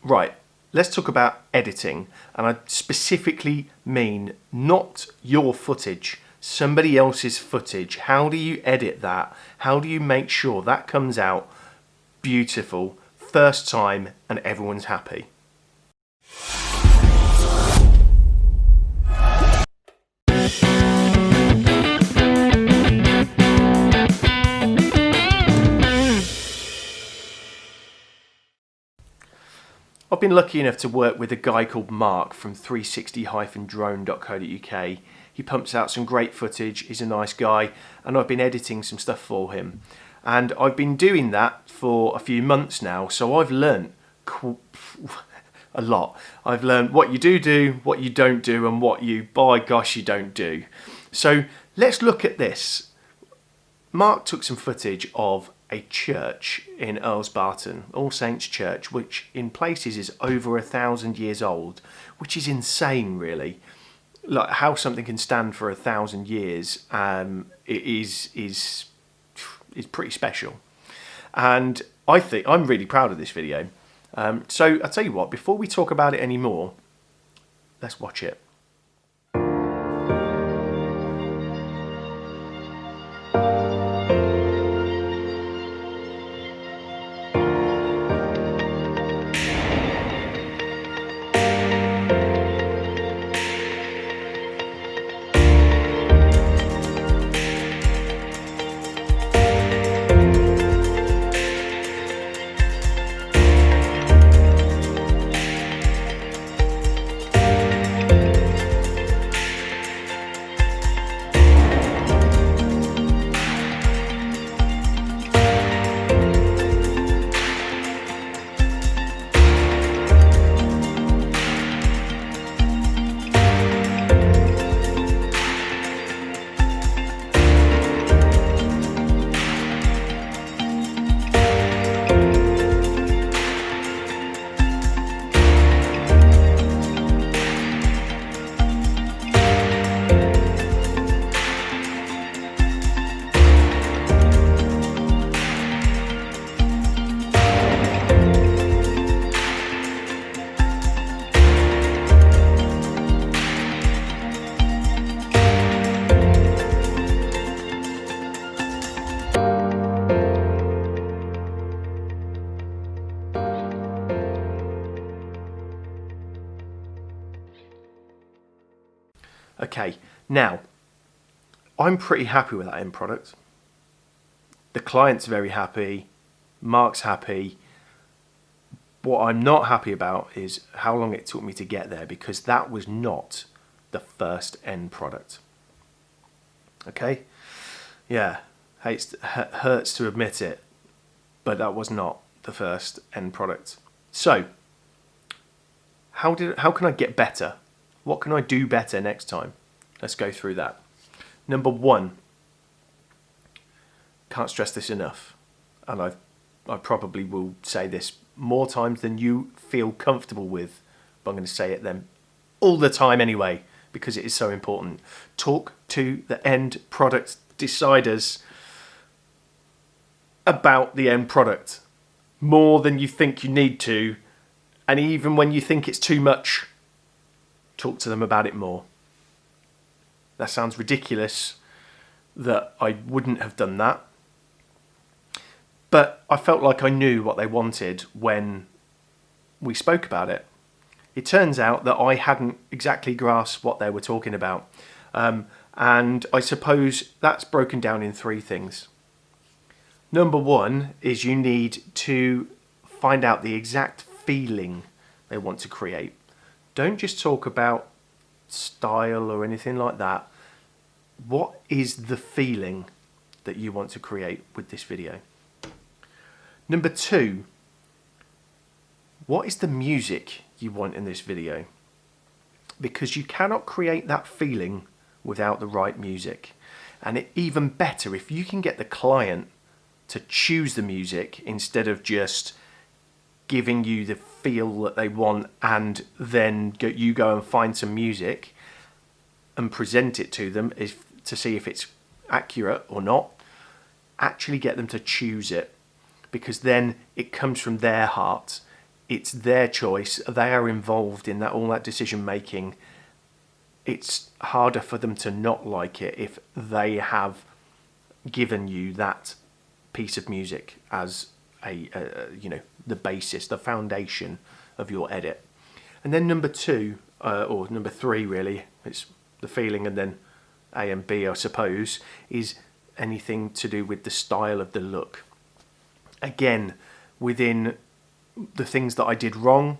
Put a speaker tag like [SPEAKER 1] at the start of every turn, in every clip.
[SPEAKER 1] Right, let's talk about editing, and I specifically mean not your footage, somebody else's footage. How do you edit that? How do you make sure that comes out beautiful, first time, and everyone's happy? I've been lucky enough to work with a guy called Mark from 360-drone.co.uk. He pumps out some great footage, he's a nice guy, and I've been editing some stuff for him. And I've been doing that for a few months now, so I've learnt a lot. I've learned what you do, what you don't do, and what you, by gosh, you don't do. So let's look at this. Mark took some footage of a church in Earls Barton, All Saints Church, which in places is over 1,000 years old, which is insane, really. Like how something can stand for 1,000 years, is pretty special. And I think I'm really proud of this video. So I'll tell you what, before we talk about it anymore, let's watch it. Okay, now, I'm pretty happy with that end product. The client's very happy, Mark's happy. What I'm not happy about is how long it took me to get there, because that was not the first end product. Okay? Yeah, hurts to admit it, but that was not the first end product. So, how can I get better? What can I do better next time? Let's go through that. Number one, can't stress this enough, and I probably will say this more times than you feel comfortable with, but I'm going to say it then all the time anyway, because it is so important. Talk to the end product deciders about the end product more than you think you need to, and even when you think it's too much, talk to them about it more. That sounds ridiculous that I wouldn't have done that, but I felt like I knew what they wanted when we spoke about it. It turns out that I hadn't exactly grasped what they were talking about, and I suppose that's broken down in three things. Number one is you need to find out the exact feeling they want to create. Don't just talk about style or anything like that. What is the feeling that you want to create with this video? Number two, what is the music you want in this video? Because you cannot create that feeling without the right music. And even better if you can get the client to choose the music instead of just giving you the feel that they want and then you go and find some music and present it to them to see if it's accurate or not. Actually get them to choose it, because then it comes from their heart. it's their choice. They are involved in that, all that decision making. It's harder for them to not like it if they have given you that piece of music as the basis, the foundation of your edit. And then number two, or number three really, it's the feeling, and then A and B, I suppose, is anything to do with the style of the look. Again, within the things that I did wrong,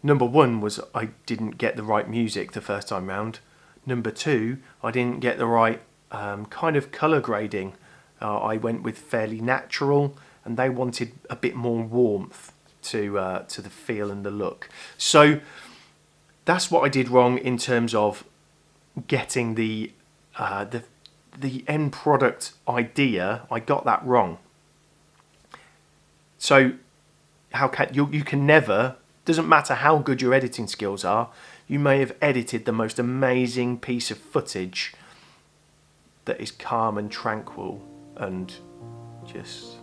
[SPEAKER 1] number one was I didn't get the right music the first time round. Number two, I didn't get the right kind of colour grading. I went with fairly natural, and they wanted a bit more warmth to the feel and the look. So that's what I did wrong in terms of getting the end product idea. I got that wrong. So how can you can never, doesn't matter how good your editing skills are, you may have edited the most amazing piece of footage that is calm and tranquil and just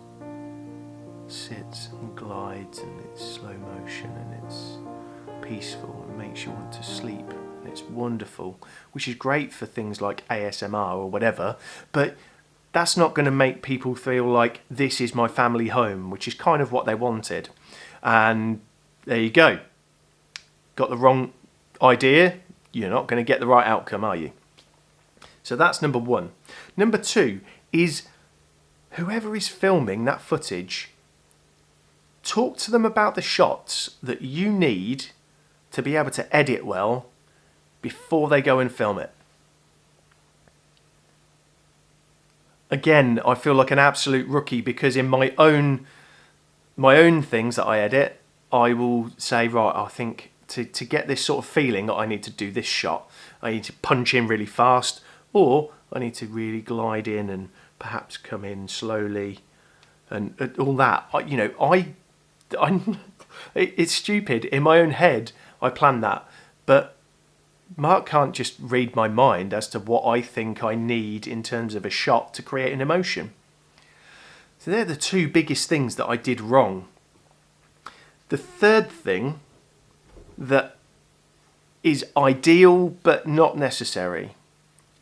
[SPEAKER 1] sits and glides, and it's slow motion and it's peaceful and makes you want to sleep, and it's wonderful, which is great for things like ASMR or whatever, but that's not going to make people feel like this is my family home, which is kind of what they wanted. And there you go. Got the wrong idea, you're not going to get the right outcome, are you? So that's number one. Number two is whoever is filming that footage, talk to them about the shots that you need to be able to edit well before they go and film it. Again, I feel like an absolute rookie because in my own things that I edit, I will say, right, I think to get this sort of feeling, I need to do this shot. I need to punch in really fast, or I need to really glide in and perhaps come in slowly, and all that. It's stupid. In my own head, I plan that, but Mark can't just read my mind as to what I think I need in terms of a shot to create an emotion. So they're the two biggest things that I did wrong. The third thing that is ideal but not necessary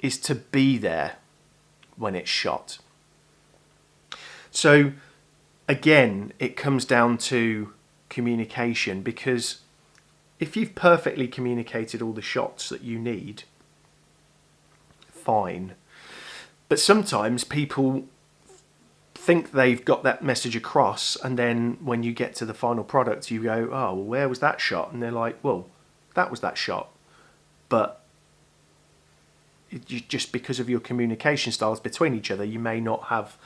[SPEAKER 1] is to be there when it's shot. So again, it comes down to communication, because if you've perfectly communicated all the shots that you need, fine. But sometimes people think they've got that message across, and then when you get to the final product, you go, oh, well, where was that shot? And they're like, well, that was that shot. But just because of your communication styles between each other, you may not have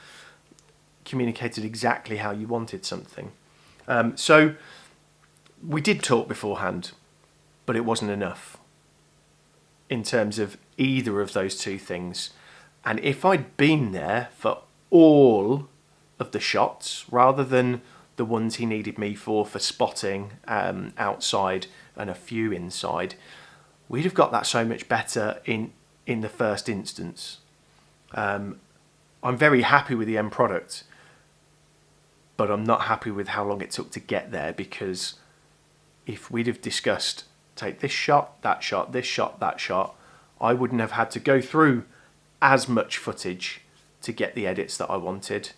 [SPEAKER 1] communicated exactly how you wanted something. So we did talk beforehand, but it wasn't enough in terms of either of those two things. And if I'd been there for all of the shots rather than the ones he needed me for spotting outside and a few inside, we'd have got that so much better in the first instance. I'm very happy with the end product, but I'm not happy with how long it took to get there, because if we'd have discussed, take this shot, that shot, this shot, that shot, I wouldn't have had to go through as much footage to get the edits that I wanted.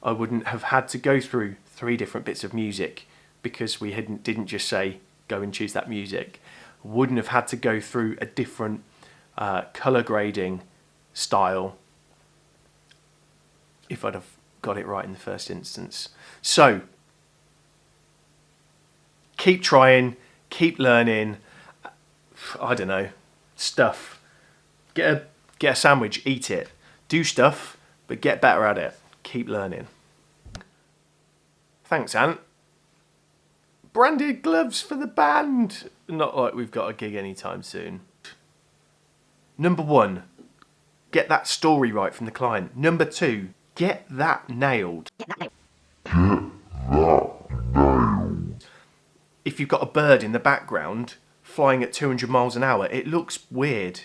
[SPEAKER 1] I wouldn't have had to go through 3 different bits of music because we didn't just say, go and choose that music. I wouldn't have had to go through a different colour grading style if I'd have got it right in the first instance. So, keep trying, keep learning. I don't know, stuff. Get a sandwich, eat it. Do stuff, but get better at it. Keep learning. Thanks, Ant. Branded gloves for the band. Not like we've got a gig anytime soon. Number 1, get that story right from the client. Number 2, get that nailed. If you've got a bird in the background flying at 200 miles an hour, it looks weird.